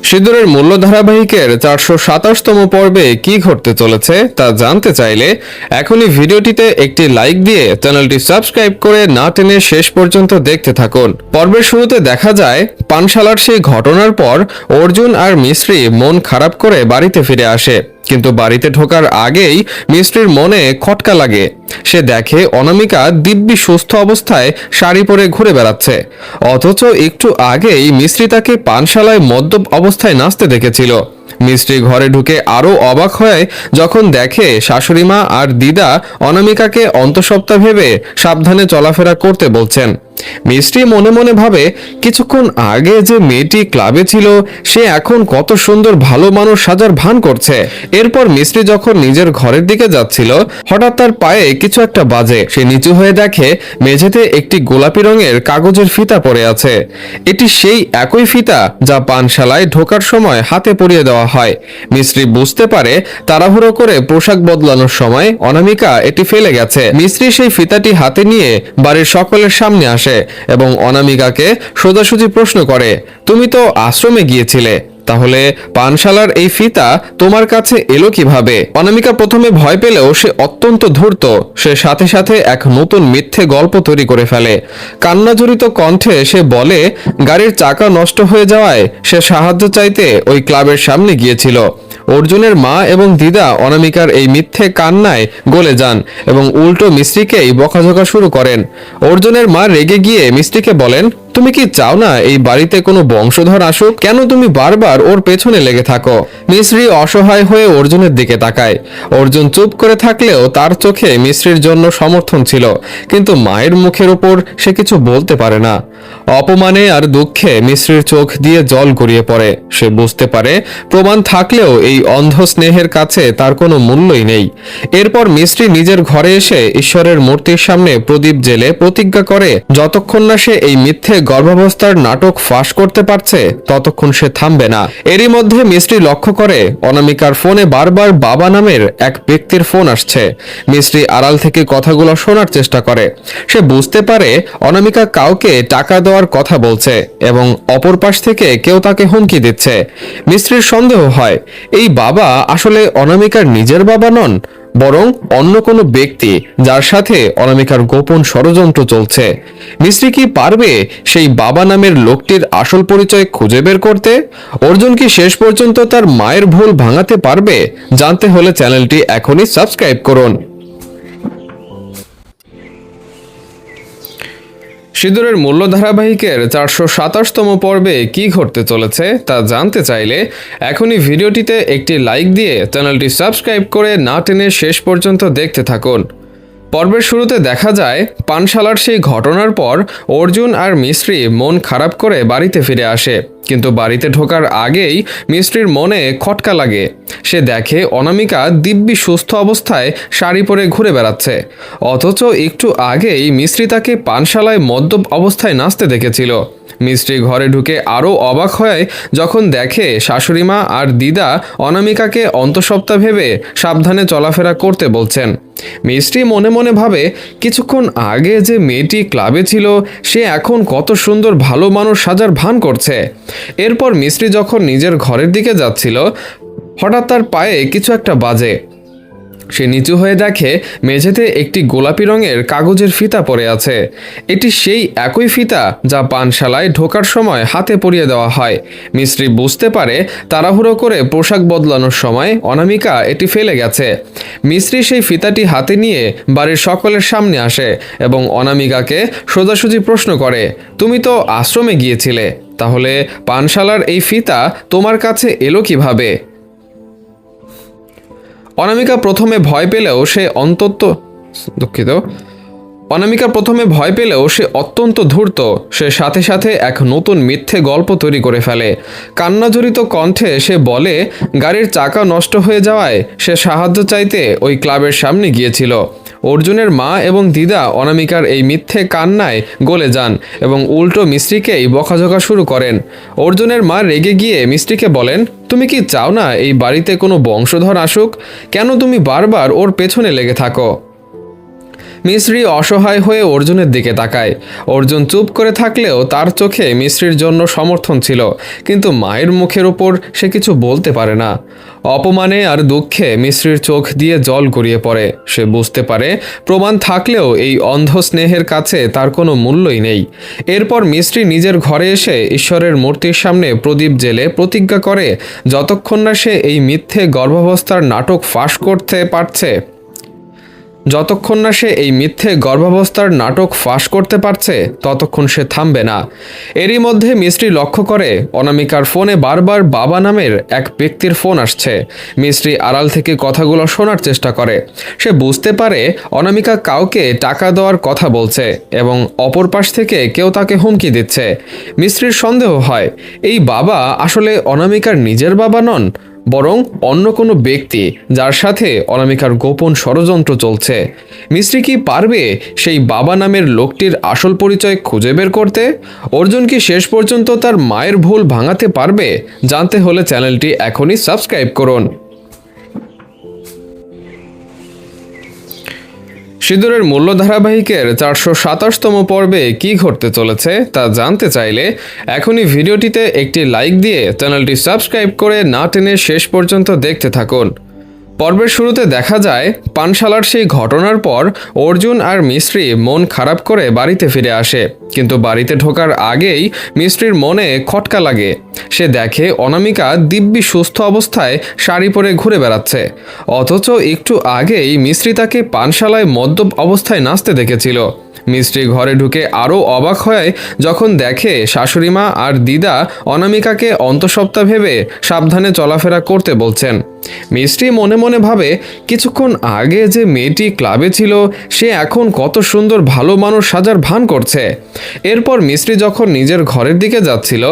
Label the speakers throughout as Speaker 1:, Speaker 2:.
Speaker 1: সিঁদুরের মূল্য ধারাবাহিকের 427তম পর্বে কি ঘটতে চলেছে তা জানতে চাইলে এখনই ভিডিওটিতে একটি লাইক দিয়ে চ্যানেলটি সাবস্ক্রাইব করে না টেনে শেষ পর্যন্ত দেখতে থাকুন। পর্বের শুরুতে দেখা যায় পানশালার সেই ঘটনার পর অর্জুন আর মিশ্রি মন খারাপ করে বাড়িতে ফিরে আসে, কিন্তু বাড়িতে ঢোকার আগেই মিষ্টির মনে খটকা লাগে। সে দেখে অনামিকা দিব্যি সুস্থ অবস্থায় শাড়ি পরে ঘুরে বেড়াচ্ছে, অথচ একটু আগেই মিষ্টি তাকে পানশালায় মদ্যপ অবস্থায় নাচতে দেখেছিল। মিষ্টি ঘরে ঢুকে আরও অবাক হয় যখন দেখে শাশুড়িমা আর দিদা অনামিকাকে অন্তঃসত্ত্বা ভেবে সাবধানে চলাফেরা করতে বলছেন। মিষ্টি মনে মনে ভাবে, কিছুক্ষণ আগে যে মেয়েটি ক্লাবে ছিল সে এখন কত সুন্দর ভালো মানুষ সাজার ভান করছে। এরপর মিষ্টি যখন নিজের ঘরের দিকে যাচ্ছিল, হঠাৎ তার পায়ে কিছু একটা বাজে। সে নিচু হয়ে দেখে মেঝেতে একটি গোলাপি রঙের কাগজের ফিতা পড়ে আছে। এটি সেই একই ফিতা যা পানশালায় ঢোকার সময় হাতে পরিয়ে দেওয়া হয়। মিষ্টি বুঝতে পারে তাড়াহুড়ো করে পোশাক বদলানোর সময় অনামিকা এটি ফেলে গেছে। মিষ্টি সেই ফিতাটি হাতে নিয়ে বাড়ির সকলের সামনে আসে এবং অনামিকাকে সোজাসুজি প্রশ্ন করে, তুমি তো আশ্রমে গিয়েছিলে, তাহলে পানশালার এই ফিতা তোমার কাছে এলো কিভাবে? অনামিকা প্রথমে ভয় পেলেও সে অত্যন্ত ধূর্ত। সে সাথে সাথে এক নতুন মিথ্যে গল্প তৈরি করে ফেলে। কান্নাজড়িত কণ্ঠে সে বলে, গাড়ির চাকা নষ্ট হয়ে যাওয়ায় সে সাহায্য চাইতে ওই ক্লাবের সামনে গিয়েছিল। অর্জুনের মা এবং দিদা অনামিকার এই মিথ্যে কান্নায় গলে যান এবং উল্টো মিষ্টিকেই বকাঝকা শুরু করেন। অর্জুনের মা রেগে গিয়ে মিষ্টিকে বলেন, তুমি কি চাও না এই বাড়িতে কোনো বংশধর আসুক? কেন তুমি বারবার ওর পেছনে লেগে থাকো? মিশ্রি অসহায় হয়ে অর্জুনের দিকে তাকায়। অর্জুন চুপ করে থাকলেও তার চোখে মিশ্রির জন্য সমর্থন ছিল, কিন্তু মায়ের মুখের ওপর সে কিছু বলতে পারে না। অপমানে আর দুঃখে মিশ্রির চোখ দিয়ে জল গড়িয়ে পড়ে। সে বুঝতে পারে প্রমাণ থাকলেও এই অন্ধ স্নেহের কাছে তার কোনো মূল্যই নেই। এরপর মিশ্রি নিজের ঘরে এসে ঈশ্বরের মূর্তির সামনে প্রদীপ জেলে প্রতিজ্ঞা করে যতক্ষণ না সে এই মিথ্যে গর্ভাবস্থার নাটক ফাঁস করতে পারছে ততক্ষণ সে থামবে না। এরই মধ্যে মিষ্টি লক্ষ্য করে অনামিকার ফোনে বারবার বাবা নামের এক ব্যক্তির ফোন আসছে। মিষ্টি আড়াল থেকে কথাগুলো শোনার চেষ্টা করে। সে বুঝতে পারে অনামিকা কাউকে টাকা দেওয়ার কথা বলছে এবং অপর পাশ থেকে কেউ তাকে হুমকি দিচ্ছে। মিষ্টির সন্দেহ হয় এই বাবা আসলে অনামিকার নিজের বাবা নন, বরং অন্য কোনো ব্যক্তি যার সাথে অনামিকার গোপন ষড়যন্ত্র চলছে। মিষ্টি কি পারবে সেই বাবা নামের লোকটির আসল পরিচয় খুঁজে বের করতে? অর্জুন কি শেষ পর্যন্ত তার মায়ের ভুল ভাঙাতে পারবে? জানতে হলে চ্যানেলটি এখনই সাবস্ক্রাইব করুন। সিঁদুরের মূল্য ধারাবাহিকের 427তম পর্বে কি ঘটতে চলেছে তা জানতে চাইলে এখনই ভিডিওটিতে একটি লাইক দিয়ে চ্যানেলটি সাবস্ক্রাইব করে না টেনে শেষ পর্যন্ত দেখতে থাকুন। পর্বের শুরুতে দেখা যায় পানশালার সেই ঘটনার পর অর্জুন আর মিশ্রি মন খারাপ করে বাড়িতে ফিরে আসে, কিন্তু বাড়িতে ঢোকার আগেই মিষ্টির মনে খটকা লাগে। সে দেখে অনামিকা দিব্যি সুস্থ অবস্থায় শাড়ি পরে ঘুরে বেড়াচ্ছে, অথচ একটু আগেই মিষ্টি তাকে পানশালায় মদ্যপ অবস্থায় নাচতে দেখেছিল। মিষ্টি ঘরে ঢুকে আরও অবাক হয় যখন দেখে শাশুড়িমা আর দিদা অনামিকাকে অন্তঃসত্ত্বা ভেবে সাবধানে চলাফেরা করতে বলছেন। মিষ্টি মনে মনে ভাবে, কিছুক্ষণ আগে যে মেয়েটি ক্লাবে ছিল সে এখন কত সুন্দর ভালো মানুষ সাজার ভান করছে। এরপর মিষ্টি যখন নিজের ঘরের দিকে যাচ্ছিল, হঠাৎ তার পায়ে কিছু একটা বাজে। সে নিচু হয়ে দেখে মেঝেতে একটি গোলাপি রঙের কাগজের ফিতা পড়ে আছে। এটি সেই একই ফিতা যা পানশালায় ঢোকার সময় হাতে পরিয়ে দেওয়া হয়। মিষ্টি বুঝতে পারে তাড়াহুড়ো করে পোশাক বদলানোর সময় অনামিকা এটি ফেলে গেছে। মিষ্টি সেই ফিতাটি হাতে নিয়ে বাড়ির সকলের সামনে আসে এবং অনামিকাকে সোজাসুজি প্রশ্ন করে, তুমি তো আশ্রমে গিয়েছিলে, তাহলে পানশালার এই ফিতা তোমার কাছে এলো কিভাবে? অনামিকা প্রথমে ভয় পেলেও সে অত্যন্ত ধূর্ত। সে সাথে সাথে এক নতুন মিথ্যে গল্প তৈরি করে ফেলে। কান্নাজড়িত কণ্ঠে সে বলে, গাড়ির চাকা নষ্ট হয়ে যাওয়ায় সে সাহায্য চাইতে ওই ক্লাবের সামনে গিয়েছিল। অর্জুনের মা এবং দিদা অনামিকার এই মিথ্যে কান্নায় গলে যান এবং উল্টো মিষ্টিকেই বকাঝকা শুরু করেন। অর্জুনের মা রেগে গিয়ে মিষ্টিকে বলেন, তুমি কি চাও না এই বাড়িতে কোনো বংশধর আসুক? কেন তুমি বারবার ওর পেছনে লেগে থাকো? মিশ্রি অসহায় হয়ে অর্জুনের দিকে তাকায়। অর্জুন চুপ করে থাকলেও তার চোখে মিশ্রির জন্য সমর্থন ছিল, কিন্তু মায়ের মুখের উপর সে কিছু বলতে পারে না। অপমানে আর দুঃখে মিশ্রির চোখ দিয়ে জল গড়িয়ে পড়ে। সে বুঝতে পারে প্রমাণ থাকলেও এই অন্ধ স্নেহের কাছে তার কোনো মূল্যই নেই। এরপর মিশ্রি নিজের ঘরে এসে ঈশ্বরের মূর্তির সামনে প্রদীপ জেলে প্রতিজ্ঞা করে যতক্ষণ না সে এই মিথ্যে গর্ভাবস্থার নাটক ফাঁস করতে পারছে ততক্ষণ সে থামবে না। এরই মধ্যে মিশ্রি লক্ষ্য করে অনামিকার ফোনে বারবার বাবা নামের এক ব্যক্তির ফোন আসছে। মিশ্রি আড়াল থেকে কথাগুলো শোনার চেষ্টা করে। সে বুঝতে পারে অনামিকা কাউকে টাকা দেওয়ার কথা বলছে এবং অপর পাশ থেকে কেউ তাকে হুমকি দিচ্ছে। মিশ্রির সন্দেহ হয় এই বাবা আসলে অনামিকার নিজের বাবা নন, বরং অন্য কোনো ব্যক্তি যার সাথে অনামিকার গোপন ষড়যন্ত্র চলছে। মিশ্রি কি পারবে সেই বাবা নামের লোকটির আসল পরিচয় খুঁজে বের করতে? অর্জুন কি শেষ পর্যন্ত তার মায়ের ভুল ভাঙাতে পারবে? জানতে হলে চ্যানেলটি এখনই সাবস্ক্রাইব করুন। সিঁদুরের মূল্য ধারাবাহিকের 427তম পর্বে কী ঘটতে চলেছে তা জানতে চাইলে এখনই ভিডিওটিতে একটি লাইক দিয়ে চ্যানেলটি সাবস্ক্রাইব করে না টেনে শেষ পর্যন্ত দেখতে থাকুন। পর্বের শুরুতে দেখা যায় পানশালার সেই ঘটনার পর অর্জুন আর মিশ্রি মন খারাপ করে বাড়িতে ফিরে আসে, কিন্তু বাড়িতে ঢোকার আগেই মিশ্রির মনে খটকা লাগে। সে দেখে অনামিকা দিব্যি সুস্থ অবস্থায় শাড়ি পরে ঘুরে বেড়াচ্ছে, অথচ একটু আগেই মিশ্রি তাকে পানশালায় মদ্যপ অবস্থায় নাচতে দেখেছিল। মিষ্টি ঘরে ঢুকে আরও অবাক হয় যখন দেখে শাশুড়িমা আর দিদা অনামিকাকে অন্তঃসত্ত্বা ভেবে সাবধানে চলাফেরা করতে বলছেন। মিষ্টি মনে মনে ভাবে কিছুক্ষণ আগে যে মেয়েটি ক্লাবে ছিল সে এখন কত সুন্দর ভালো মানুষ সাজার ভান করছে। এরপর মিষ্টি যখন নিজের ঘরের দিকে যাচ্ছিল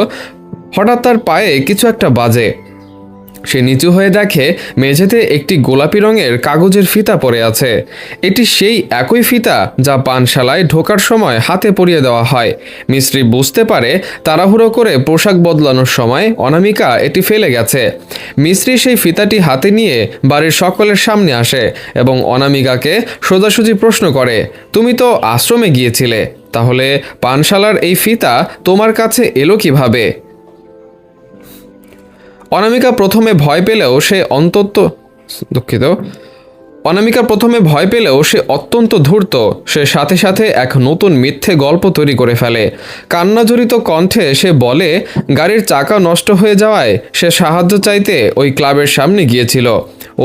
Speaker 1: হঠাৎ তার পায়ে কিছু একটা বাজে। সে নিচু হয়ে দেখে মেঝেতে একটি গোলাপি রঙের কাগজের ফিতা পড়ে আছে। এটি সেই একই ফিতা যা পানশালায় ঢোকার সময় হাতে পরিয়ে দেওয়া হয়। মিস্ত্রি বুঝতে পারে তাড়াহুড়ো করে পোশাক বদলানোর সময় অনামিকা এটি ফেলে গেছে। মিস্ত্রি সেই ফিতাটি হাতে নিয়ে বাড়ির সকলের সামনে আসে এবং অনামিকাকে সোজাসুজি প্রশ্ন করে, তুমি তো আশ্রমে গিয়েছিলে, তাহলে পানশালার এই ফিতা তোমার কাছে এলো কিভাবে? অনামিকা প্রথমে ভয় পেলেও সে অত্যন্ত ধূর্ত। সে সাথে সাথে এক নতুন মিথ্যে গল্প তৈরি করে ফেলে। কান্নাজড়িত কণ্ঠে সে বলে গাড়ির চাকা নষ্ট হয়ে যাওয়ায় সে সাহায্য চাইতে ওই ক্লাবের সামনে গিয়েছিল।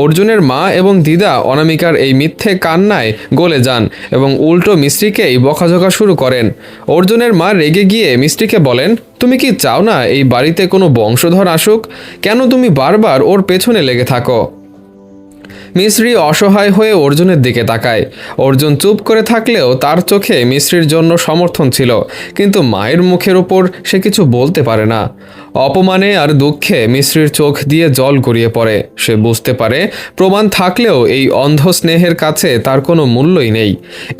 Speaker 1: অর্জুনের মা এবং দিদা অনামিকার এই মিথ্যে কান্নায় গলে যান এবং উল্টো মিস্ত্রিকেই বকাঝকা শুরু করেন। অর্জুনের মা রেগে গিয়ে মিস্ত্রিকে বলেন, তুমি কি চাও না এই বাড়িতে কোনো বংশধর আসুক? কেন তুমি বারবার ওর পেছনে লেগে থাকো? মিশ্রি অসহায় হয়ে অর্জুনের দিকে তাকায়। অর্জুন চুপ করে থাকলেও তার চোখে মিশ্রির জন্য সমর্থন ছিল, কিন্তু মায়ের মুখের উপর সে কিছু বলতে পারে না। অপমানে আর দুঃখে মিশ্রির চোখ দিয়ে জল গড়িয়ে পড়ে। সে বুঝতে পারে প্রমাণ থাকলেও এই অন্ধ স্নেহের কাছে তার কোনো মূল্যই নেই।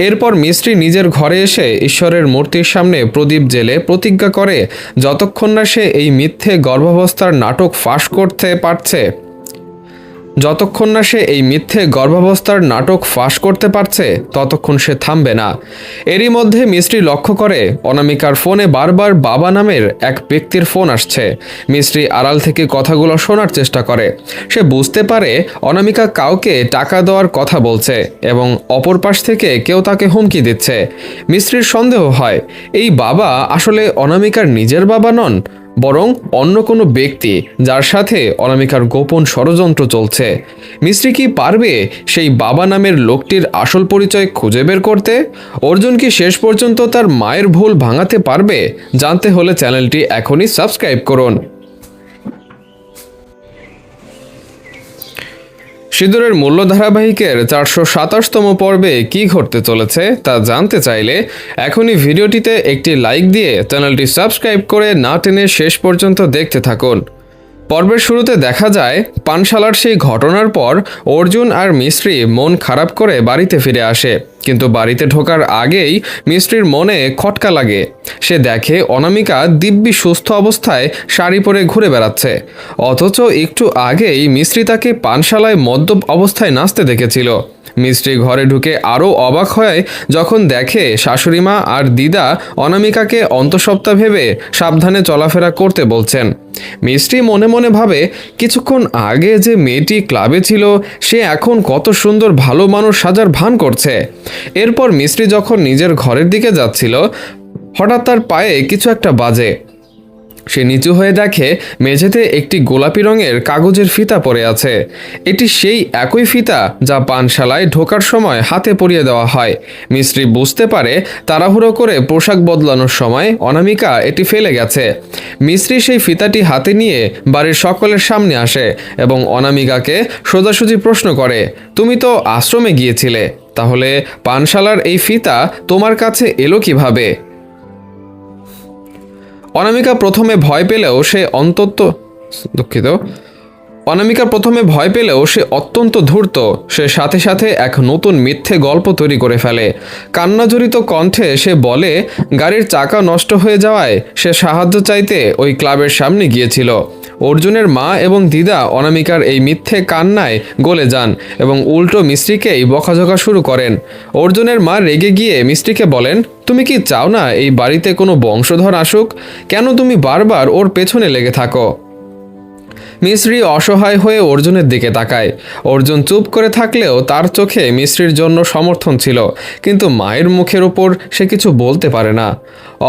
Speaker 1: এরপর মিশ্রি নিজের ঘরে এসে ঈশ্বরের মূর্তির সামনে প্রদীপ জেলে প্রতিজ্ঞা করে যতক্ষণ না সে এই মিথ্যে গর্ভাবস্থার নাটক ফাঁস করতে পারছে ততক্ষণ সে থামবে না। এরই মধ্যে মিস্ত্রি লক্ষ্য করে অনামিকার ফোনে বারবার বাবা নামের এক ব্যক্তির ফোন আসছে। মিস্ত্রি আড়াল থেকে কথাগুলো শোনার চেষ্টা করে। সে বুঝতে পারে অনামিকা কাউকে টাকা দেওয়ার কথা বলছে এবং অপর পাশ থেকে কেউ তাকে হুমকি দিচ্ছে। মিস্ত্রির সন্দেহ হয় এই বাবা আসলে অনামিকার নিজের বাবা নন, বরং অন্য কোনো ব্যক্তি যার সাথে অনামিকার গোপন ষড়যন্ত্র চলছে। মিস্ত্রি কি পারবে সেই বাবা নামের লোকটির আসল পরিচয় খুঁজে বের করতে? অর্জুন কি শেষ পর্যন্ত তার মায়ের ভুল ভাঙাতে পারবে? জানতে হলে চ্যানেলটি এখনই সাবস্ক্রাইব করুন। সিঁদুরের মূল্য ধারাবাহিকের 427তম পর্বে কী ঘটতে চলেছে তা জানতে চাইলে এখনই ভিডিওটিতে একটি লাইক দিয়ে চ্যানেলটি সাবস্ক্রাইব করে না টেনে শেষ পর্যন্ত দেখতে থাকুন। পর্বের শুরুতে দেখা যায় পানশালার সেই ঘটনার পর অর্জুন আর মিশ্রি মন খারাপ করে বাড়িতে ফিরে আসে, কিন্তু বাড়িতে ঢোকার আগেই মিশ্রির মনে খটকা লাগে। সে দেখে অনামিকা দিব্যি সুস্থ অবস্থায় শাড়ি পরে ঘুরে বেড়াচ্ছে, অথচ একটু আগেই মিশ্রি তাকে পানশালায় মদ্যপ অবস্থায় নাচতে দেখেছিল। মিস্ত্রি ঘরে ঢুকে আরও অবাক হয় যখন দেখে শাশুড়িমা আর দিদা অনামিকাকে অন্তঃসত্ত্বা ভেবে সাবধানে চলাফেরা করতে বলছেন। মিস্ত্রি মনে মনে ভাবে, কিছুক্ষণ আগে যে মেয়েটি ক্লাবে ছিল সে এখন কত সুন্দর ভালো মানুষ সাজার ভান করছে। এরপর মিস্ত্রি যখন নিজের ঘরের দিকে যাচ্ছিল, হঠাৎ তার পায়ে কিছু একটা বাজে। সে নিচু হয়ে দেখে মেঝেতে একটি গোলাপি রঙের কাগজের ফিতা পড়ে আছে। এটি সেই একই ফিতা যা পানশালায় ঢোকার সময় হাতে পরিয়ে দেওয়া হয়। মিস্ত্রি বুঝতে পারে তাড়াহুড়ো করে পোশাক বদলানোর সময় অনামিকা এটি ফেলে গেছে। মিস্ত্রি সেই ফিতাটি হাতে নিয়ে বাড়ির সকলের সামনে আসে এবং অনামিকাকে সোজাসুজি প্রশ্ন করে, তুমি তো আশ্রমে গিয়েছিলে, তাহলে পানশালার এই ফিতা তোমার কাছে এলো কিভাবে? অনামিকা প্রথমে ভয় পেলেও সে অত্যন্ত ধূর্ত। সে সাথে সাথে এক নতুন মিথ্যে গল্প তৈরি করে ফেলে। কান্নাজড়িত কণ্ঠে সে বলে, গাড়ির চাকা নষ্ট হয়ে যাওয়ায় সে সাহায্য চাইতে ওই ক্লাবের সামনে গিয়েছিল। অর্জুনের মা এবং দিদা অনামিকার এই মিথ্যে কান্নায় গলে যান এবং উল্টো মিস্ত্রিকেই বকাঝকা শুরু করেন। অর্জুনের মা রেগে গিয়ে মিস্ত্রিকে বলেন, তুমি কি চাও না এই বাড়িতে কোনো বংশধর আসুক? কেন তুমি বারবার ওর পেছনে লেগে থাকো? মিস্ত্রি অসহায় হয়ে অর্জুনের দিকে তাকায়। অর্জুন চুপ করে থাকলেও তার চোখে মিস্ত্রির জন্য সমর্থন ছিল, কিন্তু মায়ের মুখের ওপর সে কিছু বলতে পারে না।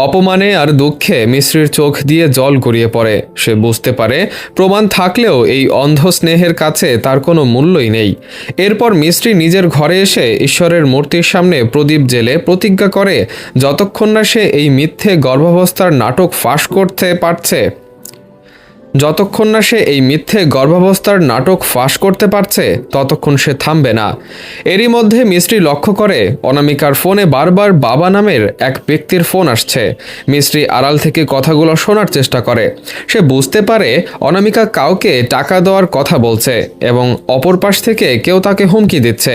Speaker 1: অপমানে আর দুঃখে মিস্ত্রির চোখ দিয়ে জল গড়িয়ে পড়ে। সে বুঝতে পারে প্রমাণ থাকলেও এই অন্ধ স্নেহের কাছে তার কোনো মূল্যই নেই। এরপর মিস্ত্রি নিজের ঘরে এসে ঈশ্বরের মূর্তির সামনে প্রদীপ জেলে প্রতিজ্ঞা করে, যতক্ষণ না সে এই মিথ্যে গর্ভাবস্থার নাটক ফাঁস করতে পারছে ততক্ষণ সে থামবে না। এরই মধ্যে মিস্ত্রি লক্ষ্য করে অনামিকার ফোনে বারবার বাবা নামের এক ব্যক্তির ফোন আসছে। মিস্ত্রি আড়াল থেকে কথাগুলো শোনার চেষ্টা করে। সে বুঝতে পারে অনামিকা কাউকে টাকা দেওয়ার কথা বলছে এবং অপর পাশ থেকে কেউ তাকে হুমকি দিচ্ছে।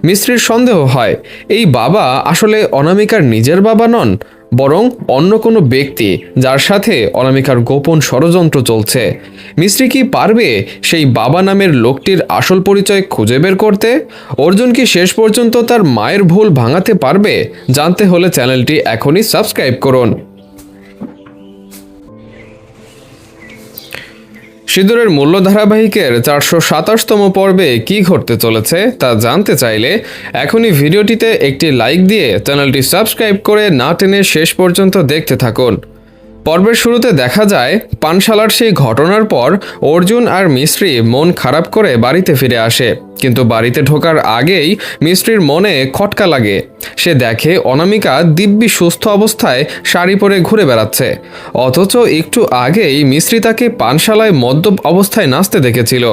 Speaker 1: মিস্ত্রির সন্দেহ হয় এই বাবা আসলে অনামিকার নিজের বাবা নন, বরং অন্য কোনো ব্যক্তি যার সাথে অনামিকার গোপন ষড়যন্ত্র চলছে। মিস্ত্রি কি পারবে সেই বাবা নামের লোকটির আসল পরিচয় খুঁজে বের করতে? অর্জুন কি শেষ পর্যন্ত তার মায়ের ভুল ভাঙাতে পারবে? জানতে হলে চ্যানেলটি এখনই সাবস্ক্রাইব করুন। সিঁদুরের মূল্য ধারাবাহিকের 427তম পর্বে কি ঘটতে চলেছে তা জানতে চাইলে এখনই ভিডিওটিতে একটি লাইক দিয়ে চ্যানেলটি সাবস্ক্রাইব করে না টেনে শেষ পর্যন্ত দেখতে থাকুন। পর্বের শুরুতে দেখা যায় পানশালার সেই ঘটনার পর অর্জুন আর মিস্ত্রি মন খারাপ করে বাড়িতে ফিরে আসে, কিন্তু বাড়িতে ঢোকার আগেই মিস্ত্রির মনে খটকা লাগে। সে দেখে অনামিকা দিব্যি সুস্থ অবস্থায় শাড়ি পরে ঘুরে বেড়াচ্ছে, অথচ একটু আগেই মিস্ত্রি তাকে পানশালায় মদ্যপ অবস্থায় নাচতে দেখেছিল।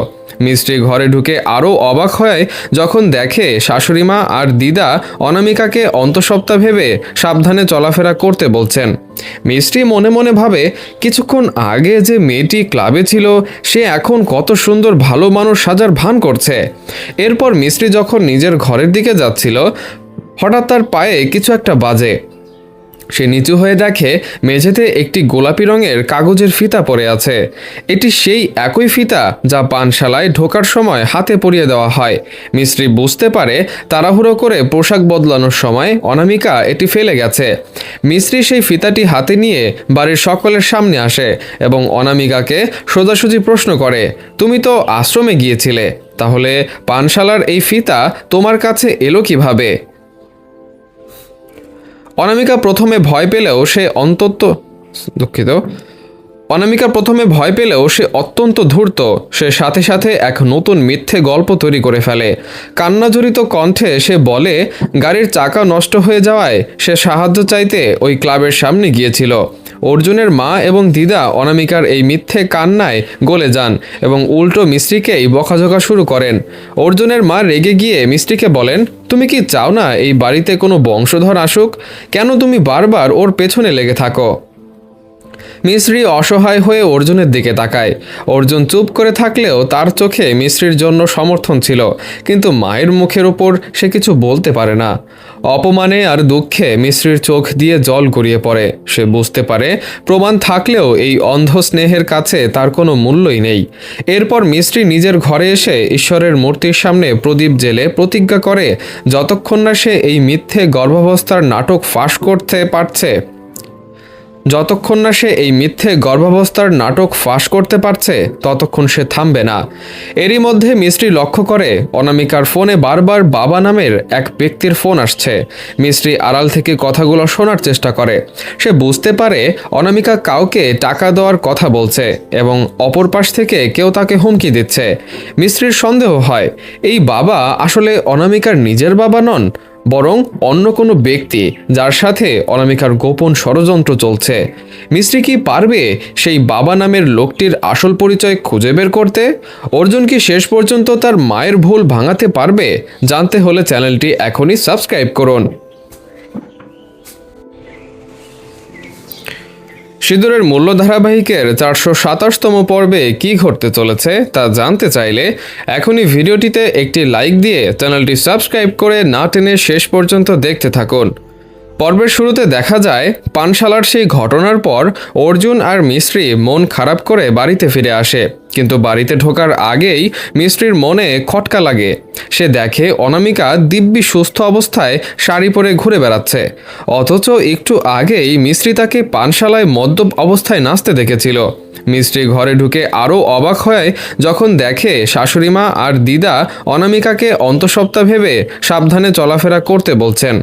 Speaker 1: মিস্ত্রি ঘরে ঢুকে আরও অবাক হয় যখন দেখে শাশুড়িমা আর দিদা অনামিকাকে অন্তঃসত্ত্বা ভেবে সাবধানে চলাফেরা করতে বলছেন। মিস্ত্রি মনে মনে ভাবে, কিছুক্ষণ আগে যে মেয়েটি ক্লাবে ছিল সে এখন কত সুন্দর ভালো মানুষ সাজার ভান করছে। এরপর মিস্ত্রি যখন নিজের ঘরের দিকে যাচ্ছিল, হঠাৎ তার পায়ে কিছু একটা বাজে। সে নিচু হয়ে দেখে মেঝেতে একটি গোলাপি রঙের কাগজের ফিতা পড়ে আছে। এটি সেই একই ফিতা যা পানশালায় ঢোকার সময় হাতে পরিয়ে দেওয়া হয়। মিস্ত্রি বুঝতে পারে তাড়াহুড়ো করে পোশাক বদলানোর সময় অনামিকা এটি ফেলে গেছে। মিস্ত্রি সেই ফিতাটি হাতে নিয়ে বাড়ির সকলের সামনে আসে এবং অনামিকাকে সোজাসুজি প্রশ্ন করে, তুমি তো আশ্রমে গিয়েছিলে, তাহলে পানশালার এই ফিতা তোমার কাছে এলো কিভাবে? অনামিকা প্রথমে ভয় পেলেও সে অত্যন্ত ধূর্ত। সে সাথে সাথে এক নতুন মিথ্যে গল্প তৈরি করে ফেলে। কান্নাজড়িত কণ্ঠে সে বলে, গাড়ির চাকা নষ্ট হয়ে যাওয়ায় সে সাহায্য চাইতে ওই ক্লাবের সামনে গিয়েছিল। অর্জুনের মা এবং দিদা অনামিকার এই মিথ্যে কান্নায় গলে যান এবং উল্টো মিস্ত্রিকেই বকাঝকা শুরু করেন। অর্জুনের মা রেগে গিয়ে মিস্ত্রিকে বলেন, তুমি কি চাও না এই বাড়িতে কোনো বংশধর আসুক? কেন তুমি বারবার ওর পেছনে লেগে থাকো? মিশ্রি অসহায় হয়ে অর্জুনের দিকে তাকায়। অর্জুন চুপ করে থাকলেও তার চোখে মিশ্রির জন্য সমর্থন ছিল, কিন্তু মায়ের মুখের উপর সে কিছু বলতে পারে না। অপমানে আর দুঃখে মিশ্রির চোখ দিয়ে জল গড়িয়ে পড়ে। সে বুঝতে পারে প্রমাণ থাকলেও এই অন্ধ স্নেহের কাছে তার কোনো মূল্যই নেই। এরপর মিশ্রি নিজের ঘরে এসে ঈশ্বরের মূর্তির সামনে প্রদীপ জেলে প্রতিজ্ঞা করে যতক্ষণ না সে এই মিথ্যে গর্ভাবস্থার নাটক ফাঁস করতে পারছে ততক্ষণ সে থামবে না। এরই মধ্যে মিশ্রি লক্ষ্য করে অনামিকার ফোনে বারবার বাবা নামের এক ব্যক্তির ফোন আসছে। মিশ্রি আড়াল থেকে কথাগুলো শোনার চেষ্টা করে। সে বুঝতে পারে অনামিকা কাউকে টাকা দেওয়ার কথা বলছে এবং অপর পাশ থেকে কেউ তাকে হুমকি দিচ্ছে। মিশ্রির সন্দেহ হয় এই বাবা আসলে অনামিকার নিজের বাবা নন, বরং অন্য কোনো ব্যক্তি যার সাথে অনামিকার গোপন ষড়যন্ত্র চলছে। মিশ্রি কি পারবে সেই বাবা নামের লোকটির আসল পরিচয় খুঁজে বের করতে? অর্জুন কি শেষ পর্যন্ত তার মায়ের ভুল ভাঙাতে পারবে? জানতে হলে চ্যানেলটি এখনই সাবস্ক্রাইব করুন। সিঁদুরের মূল্য ধারাবাহিকের 427তম পর্বে কী ঘটতে চলেছে তা জানতে চাইলে এখনই ভিডিওটিতে একটি লাইক দিয়ে চ্যানেলটি সাবস্ক্রাইব করে না টেনে শেষ পর্যন্ত দেখতে থাকুন। পর্বের শুরুতে দেখা যায় পানশালার সেই ঘটনার পর অর্জুন আর মিশ্রি মন খারাপ করে বাড়িতে ফিরে আসে, কিন্তু বাড়িতে ঢোকার আগেই মিশ্রির মনে খটকা লাগে। সে দেখে অনামিকা দিব্যি সুস্থ অবস্থায় শাড়ি পরে ঘুরে বেড়াচ্ছে, অথচ একটু আগেই মিশ্রি তাকে পানশালায় মদ্যপ অবস্থায় নাচতে দেখেছিল। মিশ্রি ঘরে ঢুকে আরও অবাক হয় যখন দেখে শাশুড়িমা আর দিদা অনামিকাকে অন্তঃসত্ত্বা ভেবে সাবধানে চলাফেরা করতে বলছেন।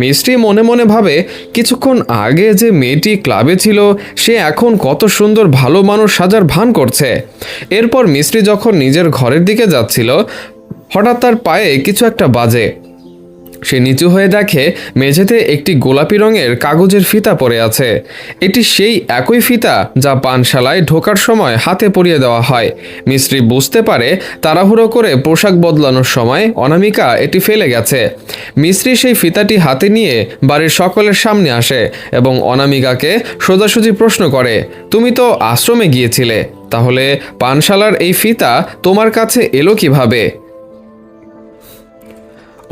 Speaker 1: মিশ্রি মনে মনে ভাবে কিছুক্ষণ আগে যে মেয়েটি ক্লাবে ছিল সে এখন কত সুন্দর ভালো মানুষ সাজার ভান করছে। এরপর মিশ্রি যখন নিজের ঘরের দিকে যাচ্ছিল হঠাৎ তার পায়ে কিছু একটা বাজে। সে নিচু হয়ে দেখে মেঝেতে একটি গোলাপি রঙের কাগজের ফিতা পড়ে আছে। এটি সেই একই ফিতা যা পানশালায় ঢোকার সময় হাতে পরিয়ে দেওয়া হয়। মিশ্রি বুঝতে পারে তাড়াহুড়ো করে পোশাক বদলানোর সময় অনামিকা এটি ফেলে গেছে। মিশ্রি সেই ফিতাটি হাতে নিয়ে বাড়ির সকলের সামনে আসে এবং অনামিকাকে সোজাসুজি প্রশ্ন করে, তুমি তো আশ্রমে গিয়েছিলে, তাহলে পানশালার এই ফিতা তোমার কাছে এলো কিভাবে?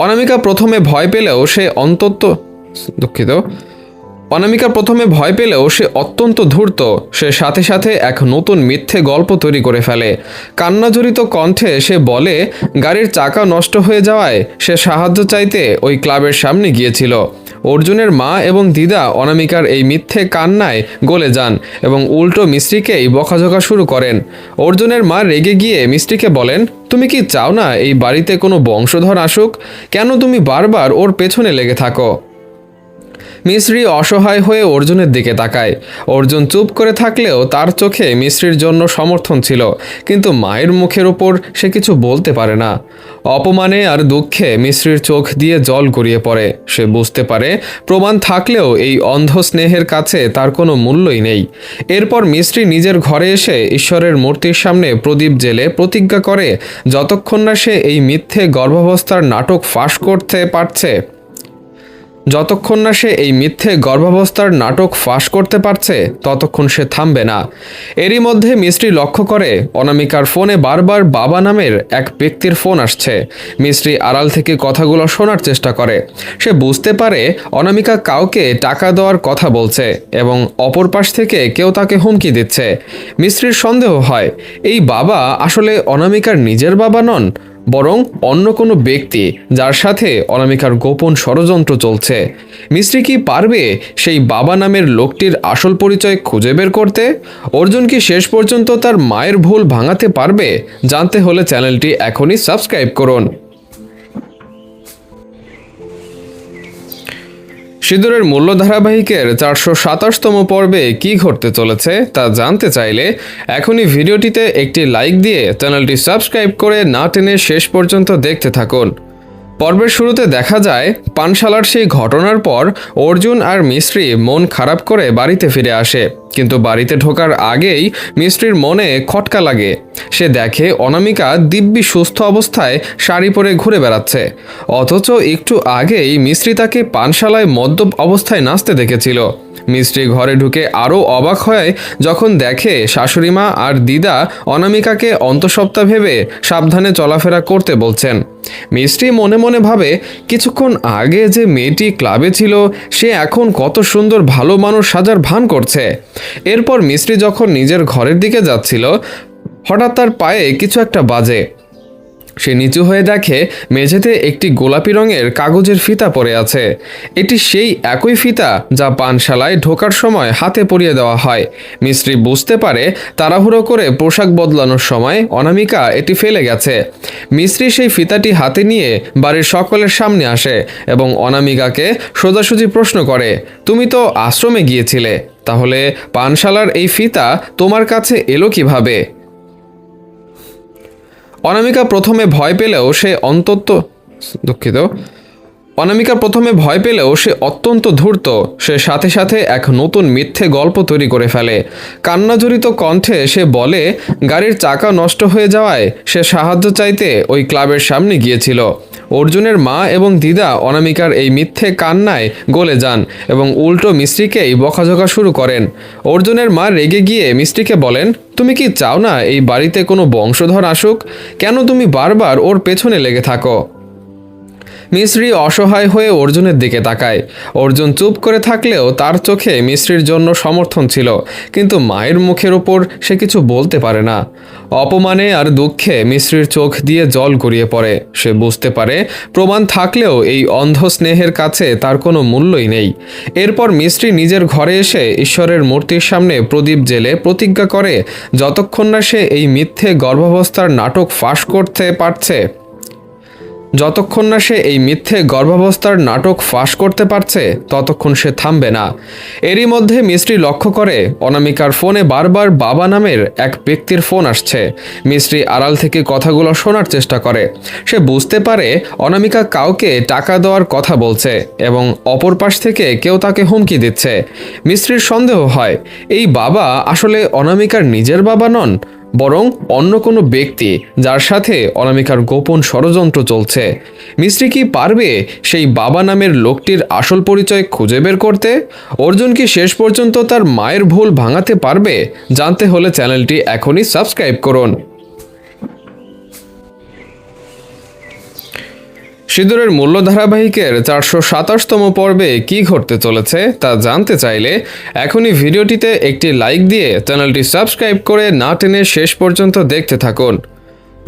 Speaker 1: অনামিকা প্রথমে ভয় পেলেও সে অত্যন্ত ধূর্ত। সে সাথে সাথে এক নতুন মিথ্যে গল্প তৈরি করে ফেলে। কান্নাজড়িত কণ্ঠে সে বলে গাড়ির চাকা নষ্ট হয়ে যাওয়ায় সে সাহায্য চাইতে ওই ক্লাবের সামনে গিয়েছিল। অর্জুনের মা এবং দিদা অনামিকার এই মিথ্যে কান্নায় গলে যান এবং উল্টো মিশ্রিকেই বকাঝকা শুরু করেন। অর্জুনের মা রেগে গিয়ে মিশ্রিকে বলেন, তুমি কি চাও না এই বাড়িতে কোনো বংশধর আসুক? কেন তুমি বারবার ওর পেছনে লেগে থাকো? মিশ্রি অসহায় হয়ে অর্জুনের দিকে তাকায়। অর্জুন চুপ করে থাকলেও তার চোখে মিশ্রির জন্য সমর্থন ছিল, কিন্তু মায়ের মুখের উপর সে কিছু বলতে পারে না। অপমানে আর দুঃখে মিশ্রির চোখ দিয়ে জল গড়িয়ে পড়ে। সে বুঝতে পারে প্রমাণ থাকলেও এই অন্ধ স্নেহের কাছে তার কোনো মূল্যই নেই। এরপর মিশ্রি নিজের ঘরে এসে ঈশ্বরের মূর্তির সামনে প্রদীপ জেলে প্রতিজ্ঞা করে যতক্ষণ না সে এই মিথ্যে গর্ভাবস্থার নাটক ফাঁস করতে পারছে ততক্ষণ সে থামবে না। এরই মধ্যে মিশ্রি লক্ষ্য করে অনামিকার ফোনে বারবার বাবা নামের এক ব্যক্তির ফোন আসছে। মিশ্রি আড়াল থেকে কথাগুলো শোনার চেষ্টা করে। সে বুঝতে পারে অনামিকা কাউকে টাকা দেওয়ার কথা বলছে এবং অপর পাশ থেকে কেউ তাকে হুমকি দিচ্ছে। মিশ্রির সন্দেহ হয় এই বাবা আসলে অনামিকার নিজের বাবা নন, বরং অন্য কোনো ব্যক্তি যার সাথে অনামিকার গোপন ষড়যন্ত্র চলছে। মিশ্রি কি পারবে সেই বাবা নামের লোকটির আসল পরিচয় খুঁজে বের করতে? অর্জুন কি শেষ পর্যন্ত তার মায়ের ভুল ভাঙাতে পারবে? জানতে হলে চ্যানেলটি এখনই সাবস্ক্রাইব করুন। সিঁদুরের মূল্য ধারাবাহিকের 427তম পর্বে কী ঘটতে চলেছে তা জানতে চাইলে এখনই ভিডিওটিতে একটি লাইক দিয়ে চ্যানেলটি সাবস্ক্রাইব করে না টেনে শেষ পর্যন্ত দেখতে থাকুন। পর্বের শুরুতে দেখা যায় পানশালার সেই ঘটনার পর অর্জুন আর মিশ্রি মন খারাপ করে বাড়িতে ফিরে আসে, কিন্তু বাড়িতে ঢোকার আগেই মিস্ত্রির মনে খটকা লাগে। সে দেখে অনামিকা দিব্যি সুস্থ অবস্থায় শাড়ি পরে ঘুরে বেড়াচ্ছে, অথচ একটু আগেই মিস্ত্রি তাকে পানশালায় মদ্যপ অবস্থায় নাচতে দেখেছিল। মিস্ত্রি ঘরে ঢুকে আরও অবাক হয় যখন দেখে শাশুড়িমা আর দিদা অনামিকাকে অন্তঃসত্ত্বা ভেবে সাবধানে চলাফেরা করতে বলছেন। মিস্ত্রি মনে মনে ভাবে, কিছুক্ষণ আগে যে মেয়েটি ক্লাবে ছিল সে এখন কত সুন্দর ভালো মানুষ সাজার ভান করছে। এরপর মিস্ত্রি যখন নিজের ঘরের দিকে যাচ্ছিল, হঠাৎ তার পায়ে কিছু একটা বাজে। সে নিচু হয়ে দেখে মেঝেতে একটি গোলাপি রঙের কাগজের ফিতা পড়ে আছে। এটি সেই একই ফিতা যা পানশালায় ঢোকার সময় হাতে পরিয়ে দেওয়া হয়। মিস্ত্রি বুঝতে পারে তাড়াহুড়ো করে পোশাক বদলানোর সময় অনামিকা এটি ফেলে গেছে। মিস্ত্রি সেই ফিতাটি হাতে নিয়ে বাড়ির সকলের সামনে আসে এবং অনামিকাকে সোজাসুজি প্রশ্ন করে, তুমি তো আশ্রমে গিয়েছিলে, তাহলে পানশালার এই ফিতা তোমার কাছে এলো কিভাবে? অনামিকা প্রথমে ভয় পেলেও সে অত্যন্ত ধূর্ত। সে সাথে সাথে এক নতুন মিথ্যে গল্প তৈরি করে ফেলে। কান্নাজড়িত কণ্ঠে সে বলে, গাড়ির চাকা নষ্ট হয়ে যাওয়ায় সে সাহায্য চাইতে ওই ক্লাবের সামনে গিয়েছিল। অর্জুনের মা এবং দিদা অনামিকার এই মিথ্যে কান্নায় গলে যান এবং উল্টো মিস্ত্রিকেই বকাঝকা শুরু করেন। অর্জুনের মা রেগে গিয়ে মিস্ত্রিকে বলেন, তুমি কি চাও না এই বাড়িতে কোনো বংশধর আসুক? কেন তুমি বারবার ওর পেছনে লেগে থাকো? মিস্ত্রি অসহায় হয়ে অর্জুনের দিকে তাকায়। অর্জুন চুপ করে থাকলেও তার চোখে মিস্ত্রির জন্য সমর্থন ছিল, কিন্তু মায়ের মুখের ওপর সে কিছু বলতে পারে না। অপমানে আর দুঃখে মিস্ত্রির চোখ দিয়ে জল গড়িয়ে পড়ে। সে বুঝতে পারে প্রমাণ থাকলেও এই অন্ধ স্নেহের কাছে তার কোনো মূল্যই নেই। এরপর মিস্ত্রি নিজের ঘরে এসে ঈশ্বরের মূর্তির সামনে প্রদীপ জেলে প্রতিজ্ঞা করে, যতক্ষণ না সে এই মিথ্যে গর্ভাবস্থার নাটক ফাঁস করতে পারছে ততক্ষণ সে থামবে না। এরই মধ্যে মিস্ত্রি লক্ষ্য করে অনামিকার ফোনে বারবার বাবা নামের এক ব্যক্তির ফোন আসছে। মিস্ত্রি আড়াল থেকে কথাগুলো শোনার চেষ্টা করে। সে বুঝতে পারে অনামিকা কাউকে টাকা দেওয়ার কথা বলছে এবং অপর পাশ থেকে কেউ তাকে হুমকি দিচ্ছে। মিস্ত্রির সন্দেহ হয় এই বাবা আসলে অনামিকার নিজের বাবা নন, বরং অন্য কোনো ব্যক্তি যার সাথে অনামিকার গোপন ষড়যন্ত্র চলছে। মিস্ত্রি কি পারবে সেই বাবা নামের লোকটির আসল পরিচয় খুঁজে বের করতে? অর্জুন কি শেষ পর্যন্ত তার মায়ের ভুল ভাঙাতে পারবে? জানতে হলে চ্যানেলটি এখনই সাবস্ক্রাইব করুন। সিঁদুরের মূল্য ধারাবাহিকের 427তম পর্বে কি ঘটতে চলেছে তা জানতে চাইলে এখনই ভিডিওটিতে একটি লাইক দিয়ে চ্যানেলটি সাবস্ক্রাইব করে না টেনে শেষ পর্যন্ত দেখতে থাকুন।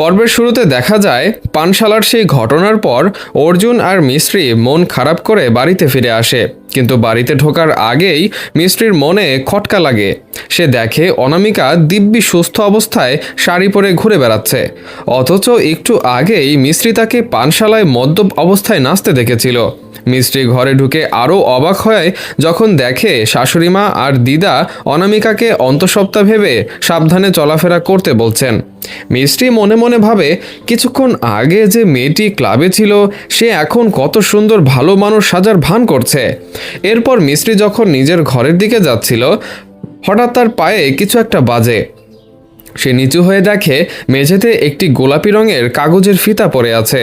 Speaker 1: পর্বের শুরুতে দেখা যায় পানশালার সেই ঘটনার পর অর্জুন আর মিস্ত্রি মন খারাপ করে বাড়িতে ফিরে আসে, কিন্তু বাড়িতে ঢোকার আগেই মিস্ত্রির মনে খটকা লাগে। সে দেখে অনামিকা দিব্যি সুস্থ অবস্থায় শাড়ি পরে ঘুরে বেড়াচ্ছে, অথচ একটু আগেই মিস্ত্রি তাকে পানশালায় মদ্যপ অবস্থায় নাচতে দেখেছিল। মিস্ত্রি ঘরে ঢুকে আরও অবাক হয় যখন দেখে শাশুড়িমা আর দিদা অনামিকাকে অন্তঃসত্ত্বা ভেবে সাবধানে চলাফেরা করতে বলছেন। মিস্ত্রি মনে মনে ভাবে, কিছুক্ষণ আগে যে মেয়েটি ক্লাবে ছিল সে এখন কত সুন্দর ভালো মানুষ সাজার ভান করছে। এরপর মিস্ত্রি যখন নিজের ঘরের দিকে যাচ্ছিল, হঠাৎ তার পায়ে কিছু একটা বাজে। সে নিচু হয়ে দেখে মেঝেতে একটি গোলাপি রঙের কাগজের ফিতা পড়ে আছে।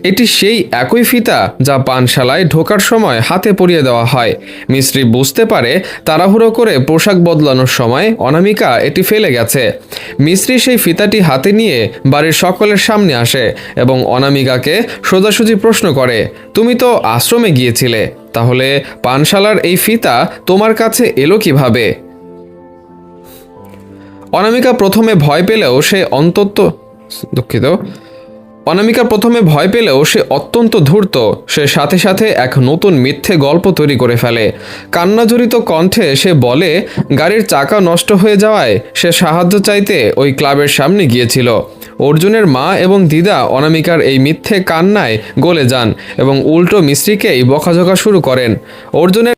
Speaker 1: এটি সেই একই ফিতা যা পানশালায় ঢোকার সময় হাতে পরিয়ে দেওয়া হয়। মিস্ত্রি বুঝতে পারে তাড়াহুড়ো করে পোশাক বদলানোর সময় অনামিকা এটি ফেলে গেছে। মিস্ত্রি সেই ফিতাটি হাতে নিয়ে বাড়ির সকলের সামনে আসে এবং অনামিকাকে সোজাসুজি প্রশ্ন করে, তুমি তো আশ্রমে গিয়েছিলে, তাহলে পানশালার এই ফিতা তোমার কাছে এলো কিভাবে? অনামিকা প্রথমে ভয় পেলেও সে অত্যন্ত ধূর্ত। সে সাথে সাথে এক নতুন মিথ্যে গল্প তৈরি করে ফেলে। কান্নাজড়িত কণ্ঠে সে বলে, গাড়ির চাকা নষ্ট হয়ে যাওয়ায় সে সাহায্য চাইতে ওই ক্লাবের সামনে গিয়েছিল। অর্জুনের মা এবং দিদা অনামিকার এই মিথ্যে কান্নায় গলে যান এবং উল্টো মিস্ত্রিকেই বকাঝকা শুরু করেন। অর্জুনের